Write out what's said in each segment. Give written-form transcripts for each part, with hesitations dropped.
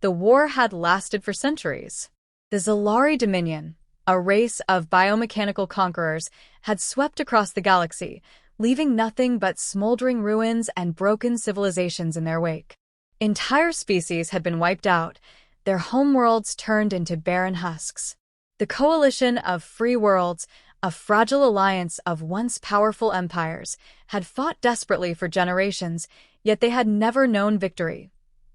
The war had lasted for centuries. The Zalari Dominion, a race of biomechanical conquerors, had swept across the galaxy, leaving nothing but smoldering ruins and broken civilizations in their wake. Entire species had been wiped out, their homeworlds turned into barren husks. The coalition of free worlds, a fragile alliance of once powerful empires, had fought desperately for generations, yet they had never known victory,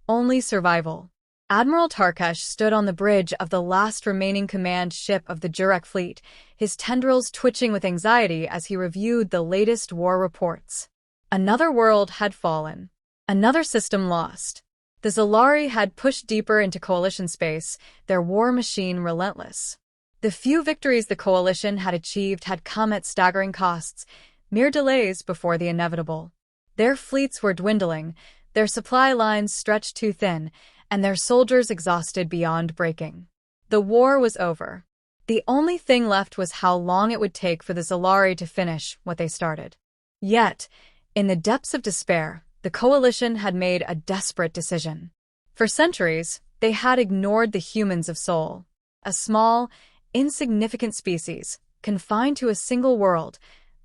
only survival. Admiral Tarkash stood on the bridge of the last remaining command ship of the Jurek fleet, his tendrils twitching with anxiety as he reviewed the latest war reports. Another world had fallen. Another system lost. The Zalari had pushed deeper into coalition space, their war machine relentless. The few victories the coalition had achieved had come at staggering costs, mere delays before the inevitable. Their fleets were dwindling, their supply lines stretched too thin, and their soldiers exhausted beyond breaking. The war was over. The only thing left was how long it would take for the Zalari to finish what they started. Yet, in the depths of despair, the coalition had made a desperate decision. For centuries, they had ignored the humans of Sol, a small, insignificant species, confined to a single world,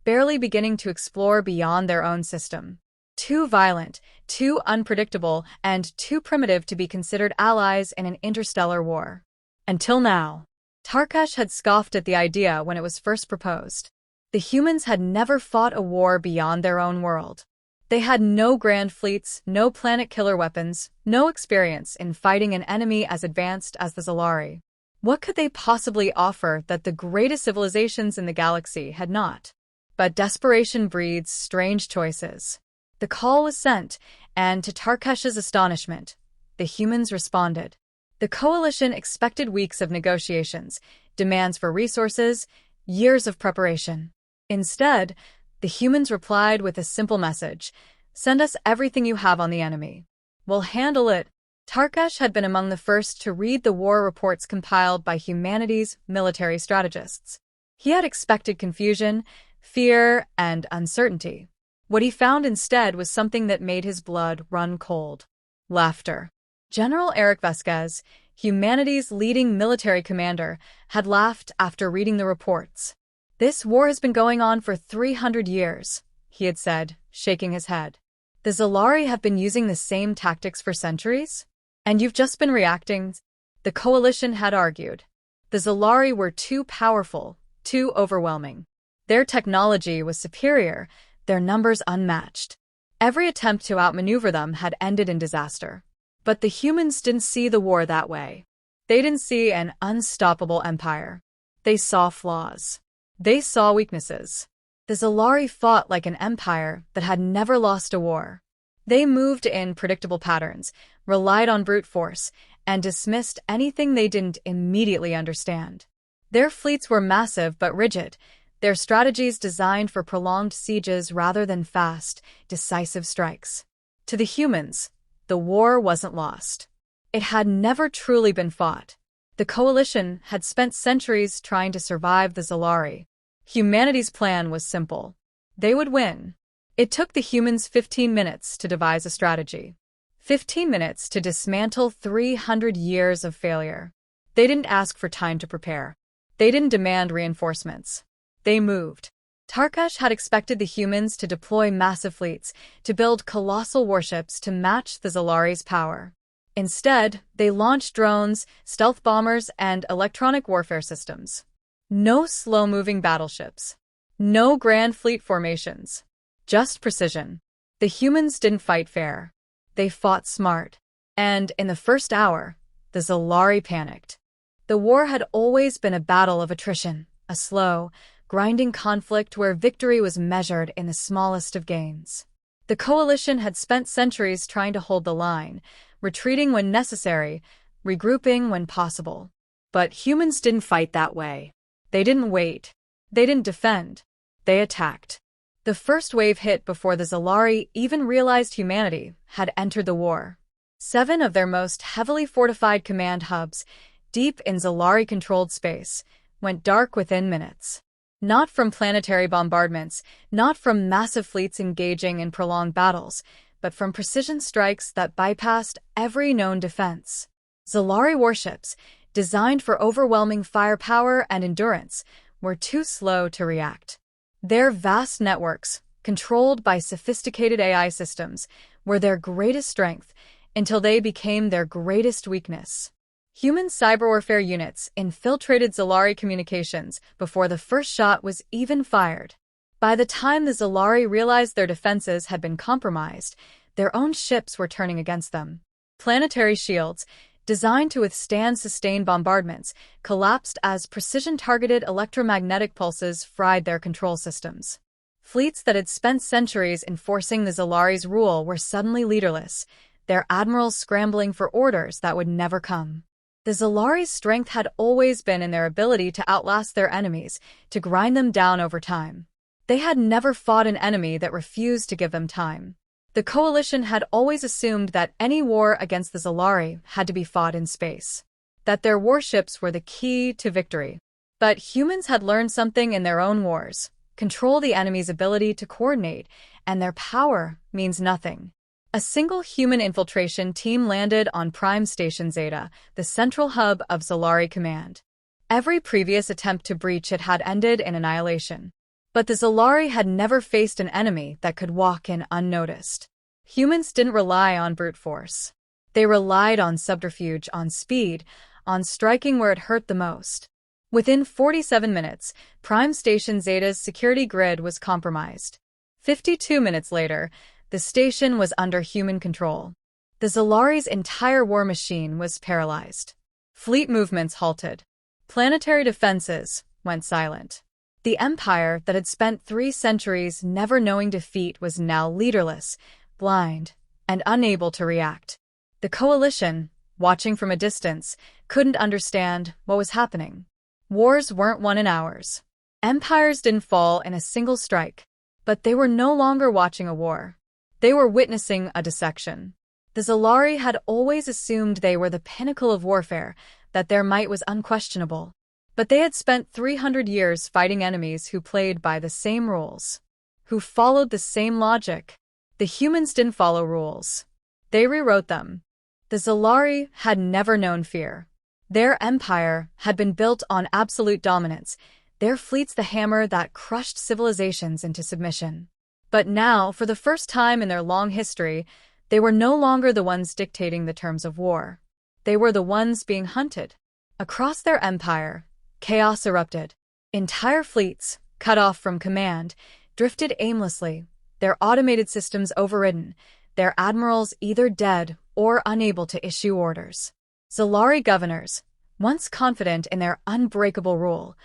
barely beginning to explore beyond their own system. Too violent, too unpredictable, and too primitive to be considered allies in an interstellar war. Until now, Tarkash had scoffed at the idea when it was first proposed. The humans had never fought a war beyond their own world. They had no grand fleets, no planet-killer weapons, no experience in fighting an enemy as advanced as the Zalari. What could they possibly offer that the greatest civilizations in the galaxy had not? But desperation breeds strange choices. The call was sent, and to Tarkash's astonishment, the humans responded. The coalition expected weeks of negotiations, demands for resources, years of preparation. Instead, the humans replied with a simple message: "Send us everything you have on the enemy. We'll handle it." Tarkash had been among the first to read the war reports compiled by humanity's military strategists. He had expected confusion, fear, and uncertainty. What he found instead was something that made his blood run cold: laughter. General Eric Vasquez, humanity's leading military commander, had laughed after reading the reports. "This war has been going on for 300 years, he had said, shaking his head. "The Zalari have been using the same tactics for centuries? And you've just been reacting?" The coalition had argued. The Zalari were too powerful, too overwhelming. Their technology was superior, their numbers unmatched. Every attempt to outmaneuver them had ended in disaster. But the humans didn't see the war that way. They didn't see an unstoppable empire. They saw flaws. They saw weaknesses. The Zalari fought like an empire that had never lost a war. They moved in predictable patterns, relied on brute force, and dismissed anything they didn't immediately understand. Their fleets were massive but rigid, their strategies designed for prolonged sieges rather than fast, decisive strikes. To the humans, the war wasn't lost. It had never truly been fought. The coalition had spent centuries trying to survive the Zalari. Humanity's plan was simple. They would win. It took the humans 15 minutes to devise a strategy. 15 minutes to dismantle 300 years of failure. They didn't ask for time to prepare. They didn't demand reinforcements. They moved. Tarkash had expected the humans to deploy massive fleets, to build colossal warships to match the Zalari's power. Instead, they launched drones, stealth bombers, and electronic warfare systems. No slow-moving battleships. No grand fleet formations. Just precision. The humans didn't fight fair. They fought smart. And in the first hour, the Zalari panicked. The war had always been a battle of attrition, a slow, grinding conflict where victory was measured in the smallest of gains. The coalition had spent centuries trying to hold the line, retreating when necessary, regrouping when possible. But humans didn't fight that way. They didn't wait. They didn't defend. They attacked. The first wave hit before the Zalari even realized humanity had entered the war. 7 of their most heavily fortified command hubs, deep in Zalari-controlled space, went dark within minutes. Not from planetary bombardments, not from massive fleets engaging in prolonged battles, but from precision strikes that bypassed every known defense. Zalari warships, designed for overwhelming firepower and endurance, were too slow to react. Their vast networks, controlled by sophisticated AI systems, were their greatest strength until they became their greatest weakness. Human cyberwarfare units infiltrated Zalari communications before the first shot was even fired. By the time the Zalari realized their defenses had been compromised, their own ships were turning against them. Planetary shields, designed to withstand sustained bombardments, collapsed as precision-targeted electromagnetic pulses fried their control systems. Fleets that had spent centuries enforcing the Zalari's rule were suddenly leaderless, their admirals scrambling for orders that would never come. The Zalari's strength had always been in their ability to outlast their enemies, to grind them down over time. They had never fought an enemy that refused to give them time. The Coalition had always assumed that any war against the Zalari had to be fought in space, that their warships were the key to victory. But humans had learned something in their own wars: control the enemy's ability to coordinate, and their power means nothing. A single human infiltration team landed on Prime Station Zeta, the central hub of Zalari Command. Every previous attempt to breach it had ended in annihilation. But the Zalari had never faced an enemy that could walk in unnoticed. Humans didn't rely on brute force. They relied on subterfuge, on speed, on striking where it hurt the most. Within 47 minutes, Prime Station Zeta's security grid was compromised. 52 minutes later, the station was under human control. The Zalari's entire war machine was paralyzed. Fleet movements halted. Planetary defenses went silent. The empire that had spent 3 centuries never knowing defeat was now leaderless, blind, and unable to react. The Coalition, watching from a distance, couldn't understand what was happening. Wars weren't won in hours. Empires didn't fall in a single strike. But they were no longer watching a war. They were witnessing a dissection. The Zalari had always assumed they were the pinnacle of warfare, that their might was unquestionable. But they had spent 300 years fighting enemies who played by the same rules, who followed the same logic. The humans didn't follow rules. They rewrote them. The Zalari had never known fear. Their empire had been built on absolute dominance, their fleets the hammer that crushed civilizations into submission. But now, for the first time in their long history, they were no longer the ones dictating the terms of war. They were the ones being hunted. Across their empire, chaos erupted. Entire fleets, cut off from command, drifted aimlessly, their automated systems overridden, their admirals either dead or unable to issue orders. Zalari governors, once confident in their unbreakable rule,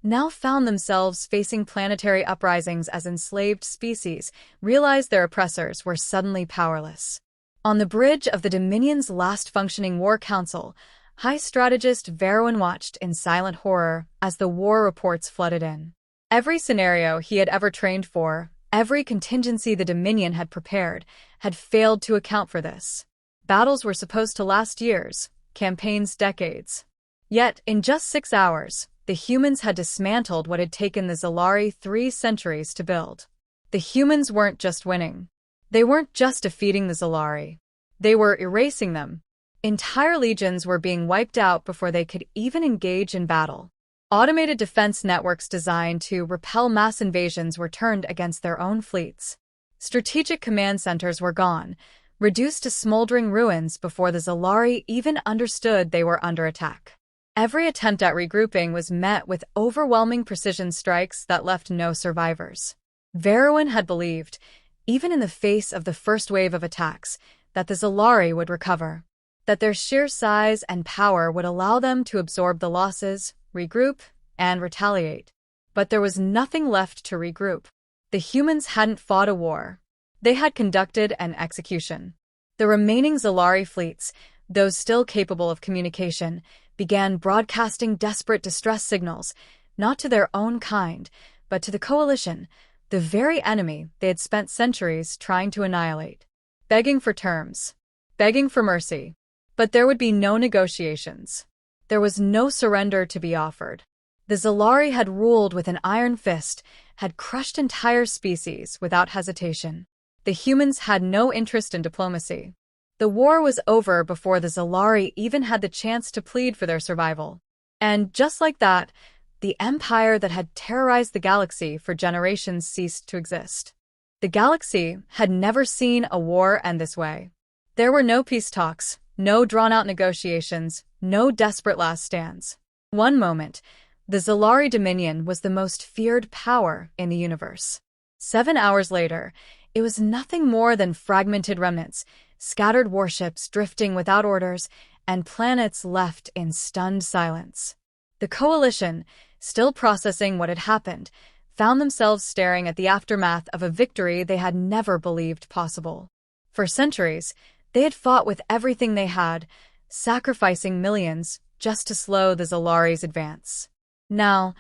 now found themselves facing planetary uprisings as enslaved species, realized their oppressors were suddenly powerless. On the bridge of the Dominion's last functioning war council, High Strategist Veruin watched in silent horror as the war reports flooded in. Every scenario he had ever trained for, every contingency the Dominion had prepared, had failed to account for this. Battles were supposed to last years, campaigns decades. Yet, in just 6 hours, the humans had dismantled what had taken the Zalari 3 centuries to build. The humans weren't just winning. They weren't just defeating the Zalari. They were erasing them. Entire legions were being wiped out before they could even engage in battle. Automated defense networks designed to repel mass invasions were turned against their own fleets. Strategic command centers were gone, reduced to smoldering ruins before the Zalari even understood they were under attack. Every attempt at regrouping was met with overwhelming precision strikes that left no survivors. Veruin had believed, even in the face of the first wave of attacks, that the Zalari would recover, that their sheer size and power would allow them to absorb the losses, regroup, and retaliate. But there was nothing left to regroup. The humans hadn't fought a war. They had conducted an execution. The remaining Zalari fleets, those still capable of communication, began broadcasting desperate distress signals, not to their own kind, but to the Coalition, the very enemy they had spent centuries trying to annihilate. Begging for terms. Begging for mercy. But there would be no negotiations. There was no surrender to be offered. The Zalari had ruled with an iron fist, had crushed entire species without hesitation. The humans had no interest in diplomacy. The war was over before the Zalari even had the chance to plead for their survival. And just like that, the empire that had terrorized the galaxy for generations ceased to exist. The galaxy had never seen a war end this way. There were no peace talks, no drawn-out negotiations, no desperate last stands. One moment, the Zalari Dominion was the most feared power in the universe. 7 hours later, it was nothing more than fragmented remnants, scattered warships drifting without orders, and planets left in stunned silence. The Coalition, still processing what had happened, found themselves staring at the aftermath of a victory they had never believed possible. For centuries, they had fought with everything they had, sacrificing millions just to slow the Zalari's advance. Now,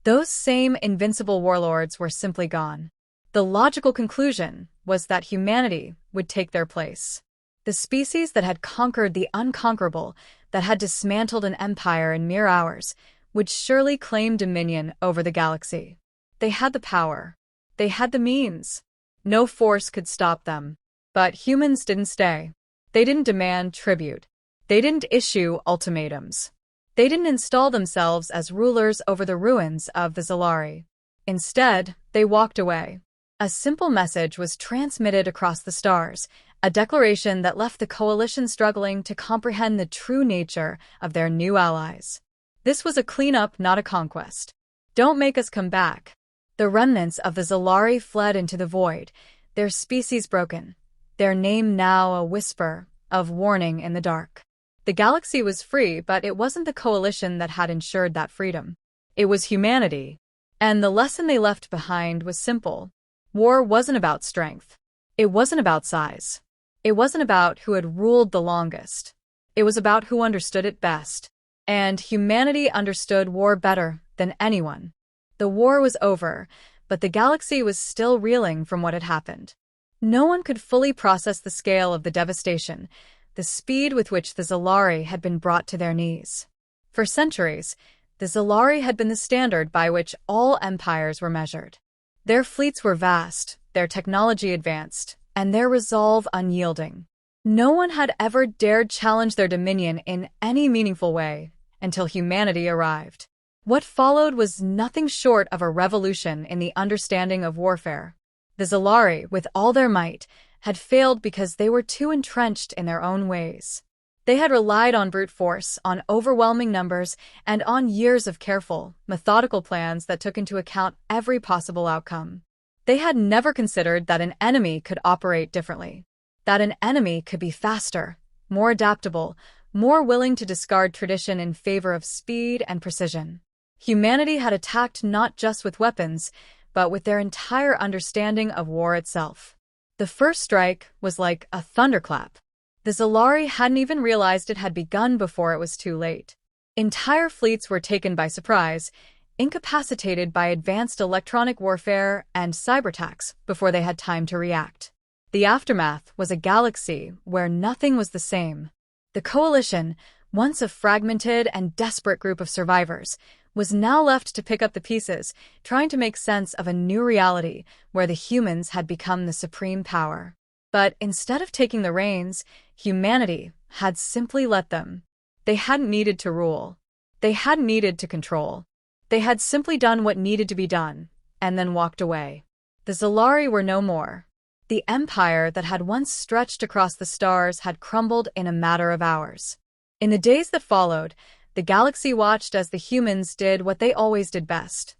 those same invincible warlords were simply gone. The logical conclusion was that humanity would take their place. The species that had conquered the unconquerable, that had dismantled an empire in mere hours, would surely claim dominion over the galaxy. They had the power. They had the means. No force could stop them. But humans didn't stay. They didn't demand tribute. They didn't issue ultimatums. They didn't install themselves as rulers over the ruins of the Zalari. Instead, they walked away. A simple message was transmitted across the stars, a declaration that left the Coalition struggling to comprehend the true nature of their new allies. This was a cleanup, not a conquest. Don't make us come back. The remnants of the Zalari fled into the void, their species broken, their name now a whisper of warning in the dark. The galaxy was free, but it wasn't the Coalition that had ensured that freedom. It was humanity. And the lesson they left behind was simple. War wasn't about strength. It wasn't about size. It wasn't about who had ruled the longest. It was about who understood it best. And humanity understood war better than anyone. The war was over, but the galaxy was still reeling from what had happened. No one could fully process the scale of the devastation, the speed with which the Zalari had been brought to their knees. For centuries, the Zalari had been the standard by which all empires were measured. Their fleets were vast, their technology advanced, and their resolve unyielding. No one had ever dared challenge their dominion in any meaningful way until humanity arrived. What followed was nothing short of a revolution in the understanding of warfare. The Zalari, with all their might, had failed because they were too entrenched in their own ways. They had relied on brute force, on overwhelming numbers, and on years of careful, methodical plans that took into account every possible outcome. They had never considered that an enemy could operate differently, that an enemy could be faster, more adaptable, more willing to discard tradition in favor of speed and precision. Humanity had attacked not just with weapons, but with their entire understanding of war itself. The first strike was like a thunderclap. The Zalari hadn't even realized it had begun before it was too late. Entire fleets were taken by surprise, incapacitated by advanced electronic warfare and cyberattacks before they had time to react. The aftermath was a galaxy where nothing was the same. The Coalition, once a fragmented and desperate group of survivors, was now left to pick up the pieces, trying to make sense of a new reality where the humans had become the supreme power. But instead of taking the reins, humanity had simply let them. They hadn't needed to rule. They hadn't needed to control. They had simply done what needed to be done, and then walked away. The Zalari were no more. The empire that had once stretched across the stars had crumbled in a matter of hours. In the days that followed, the galaxy watched as the humans did what they always did best.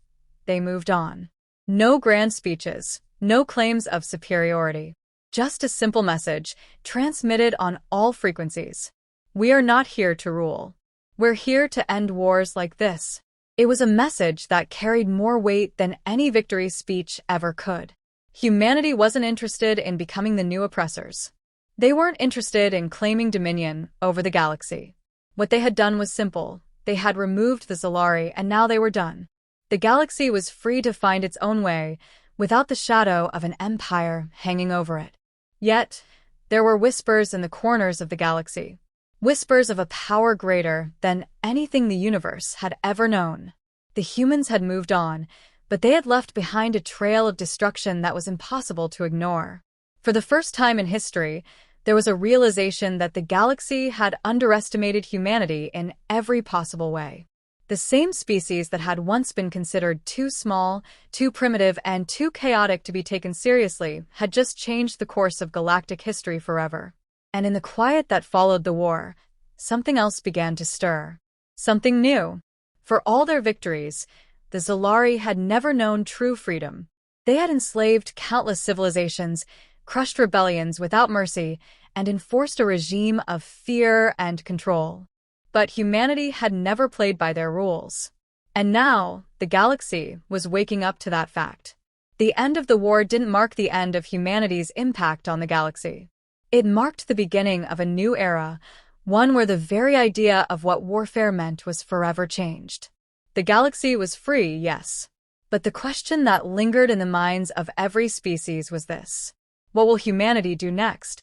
They moved on. No grand speeches, no claims of superiority. Just a simple message, transmitted on all frequencies. We are not here to rule. We're here to end wars like this. It was a message that carried more weight than any victory speech ever could. Humanity wasn't interested in becoming the new oppressors. They weren't interested in claiming dominion over the galaxy. What they had done was simple. They had removed the Zalari, and now they were done. The galaxy was free to find its own way, without the shadow of an empire hanging over it. Yet, there were whispers in the corners of the galaxy. Whispers of a power greater than anything the universe had ever known. The humans had moved on, but they had left behind a trail of destruction that was impossible to ignore. For the first time in history, There was a realization that the galaxy had underestimated humanity in every possible way. The same species that had once been considered too small, too primitive, and too chaotic to be taken seriously had just changed the course of galactic history forever. And in the quiet that followed the war, something else began to stir. Something new. For all their victories, the Zalari had never known true freedom. They had enslaved countless civilizations, crushed rebellions without mercy, and enforced a regime of fear and control. But humanity had never played by their rules. And now, the galaxy was waking up to that fact. The end of the war didn't mark the end of humanity's impact on the galaxy. It marked the beginning of a new era, one where the very idea of what warfare meant was forever changed. The galaxy was free, yes. But the question that lingered in the minds of every species was this: what will humanity do next?